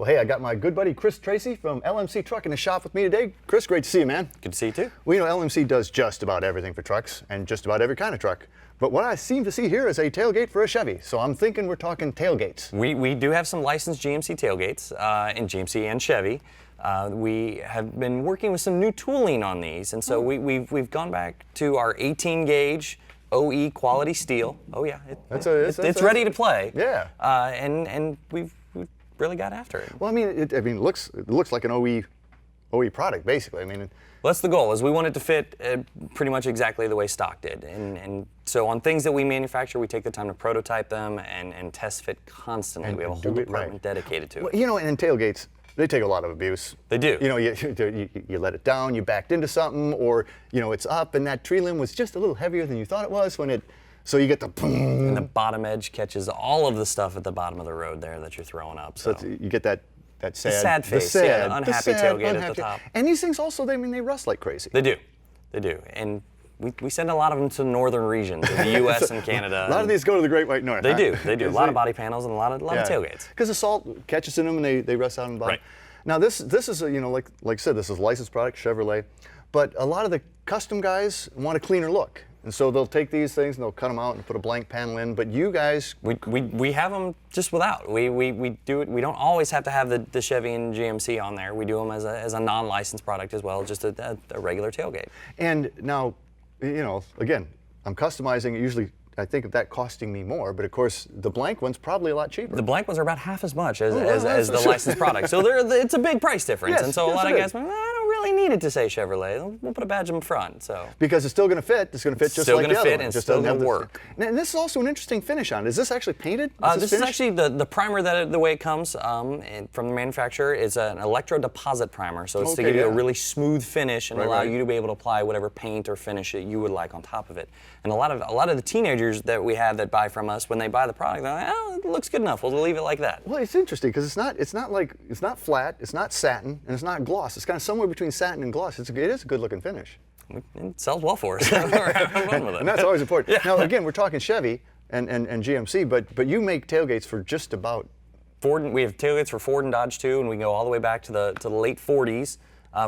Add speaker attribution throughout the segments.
Speaker 1: Well, hey, I got my good buddy Tracy from LMC Truck in the shop with me today. Chris, great to see you, man.
Speaker 2: Good to see you too.
Speaker 1: Well, you know, LMC does just about everything for trucks and just about every kind of truck. But what I seem to see here is a tailgate for a Chevy. So I'm thinking we're talking tailgates.
Speaker 2: We do have some licensed GMC tailgates in GMC and Chevy. We have been working with some new tooling on these, and so we've gone back to our 18 gauge OE quality steel. Oh yeah, it's ready to play.
Speaker 1: Yeah.
Speaker 2: And we've really got after it.
Speaker 1: Well, I mean, it looks like an OE product basically. I mean.
Speaker 2: Well, that's the goal, is we want it to fit pretty much exactly the way stock did. And so on things that we manufacture, we take the time to prototype them and test fit constantly. And we have a whole department dedicated to it.
Speaker 1: Well, you know, and in tailgates, they take a lot of abuse.
Speaker 2: They do.
Speaker 1: You know, you let it down, you backed into something, or, you know, it's up and that tree limb was just a little heavier than you thought it was so you get the boom.
Speaker 2: And the bottom edge catches all of the stuff at the bottom of the road there that you're throwing up. So
Speaker 1: you get that sad
Speaker 2: face,
Speaker 1: the
Speaker 2: unhappy tailgate at the top.
Speaker 1: And these things also, they rust like crazy.
Speaker 2: They do. And we send a lot of them to northern regions of the U.S. and Canada.
Speaker 1: A lot of these go to the Great White North.
Speaker 2: They do. A lot of body panels and a lot of tailgates.
Speaker 1: Because the salt catches in them and they rust out in the bottom.
Speaker 2: Right.
Speaker 1: Now this is you know, like I said, this is a licensed product, Chevrolet, but a lot of the custom guys want a cleaner look. And so they'll take these things and they'll cut them out and put a blank panel in. But you guys,
Speaker 2: we have them just without. We do it. We don't always have to have the Chevy and GMC on there. We do them as a non-licensed product as well, just a regular tailgate.
Speaker 1: And now, you know, again, I'm customizing it. Usually, I think of that costing me more, but of course, the blank one's probably a lot cheaper.
Speaker 2: The blank ones are about half as much as the licensed product. So it's a big price difference.
Speaker 1: Yes,
Speaker 2: and so a lot of guys, I don't really need it to say Chevrolet. We'll put a badge in front. So
Speaker 1: because it's still going to fit. It's going to fit just like the other one.
Speaker 2: Still going to fit and
Speaker 1: just
Speaker 2: still going to work.
Speaker 1: And this is also an interesting finish on it. Is this actually painted?
Speaker 2: This is actually the primer the way it comes from the manufacturer is an electro deposit primer. So it's to give you a really smooth finish and allow you to be able to apply whatever paint or finish that you would like on top of it. And a lot of the teenagers that we have that buy from us, when they buy the product, they're like, oh, it looks good enough. We'll leave it like that.
Speaker 1: Well, it's interesting because it's not flat, it's not satin, and it's not gloss. It's kind of somewhere between satin and gloss. It is a good looking finish.
Speaker 2: It sells well for us. We're having fun with it.
Speaker 1: And that's always important.
Speaker 2: Yeah.
Speaker 1: Now, again, we're talking Chevy and GMC, but you make tailgates for just about
Speaker 2: Ford. We have tailgates for Ford and Dodge too, and we can go all the way back to the late 40s.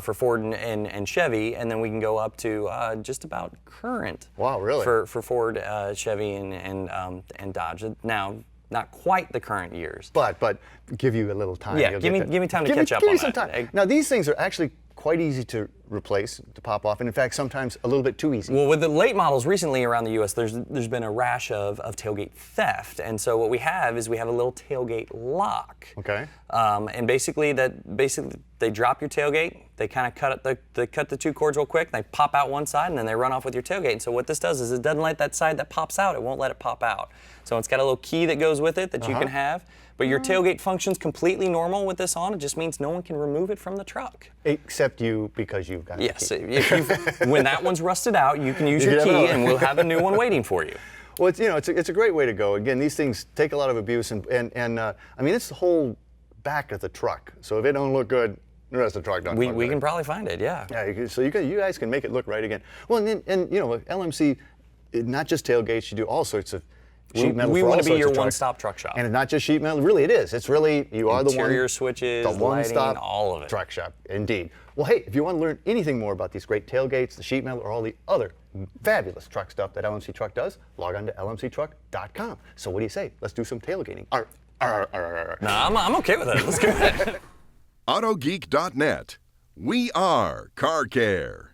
Speaker 2: For Ford and Chevy, and then we can go up to just about current.
Speaker 1: Wow, really?
Speaker 2: For Ford, Chevy, and Dodge. Now, not quite the current years.
Speaker 1: But give you a little time.
Speaker 2: Yeah, give me time to catch up on that.
Speaker 1: Give me some time. Now, these things are actually quite easy to replace, to pop off, and in fact, sometimes a little bit too easy.
Speaker 2: Well, with the late models recently around the U.S., there's been a rash of tailgate theft, and so what we have is we have a little tailgate lock.
Speaker 1: Okay.
Speaker 2: And basically they drop your tailgate, they kind of cut the two cords real quick, they pop out one side, and then they run off with your tailgate. And so what this does is it doesn't let that side that pops out, it won't let it pop out. So it's got a little key that goes with it that you can have. But your tailgate functions completely normal with this on. It just means no one can remove it from the truck.
Speaker 1: Except you, because you've got
Speaker 2: Yes. When that one's rusted out, you can use your key, and we'll have a new one waiting for you.
Speaker 1: Well, it's a great way to go. Again, these things take a lot of abuse, and I mean, it's the whole back of the truck. So if it don't look good, the rest of the truck doesn't look good.
Speaker 2: We can probably find it, yeah.
Speaker 1: Yeah. So you guys can make it look right again. Well, and you know, LMC, not just tailgates. You do all sorts of sheet metal.
Speaker 2: We want to be your
Speaker 1: one-stop
Speaker 2: one-stop truck shop.
Speaker 1: And it's not just sheet metal. Really, it is. It's really, you are the one.
Speaker 2: Interior switches,
Speaker 1: the one-stop
Speaker 2: lighting, all of it.
Speaker 1: Truck shop, indeed. Well, hey, if you want to learn anything more about these great tailgates, the sheet metal, or all the other fabulous truck stuff that LMC Truck does, log on to lmctruck.com. So what do you say? Let's do some tailgating.
Speaker 2: No, I'm okay with it. Let's go ahead.
Speaker 3: AutoGeek.net. We are Car Care.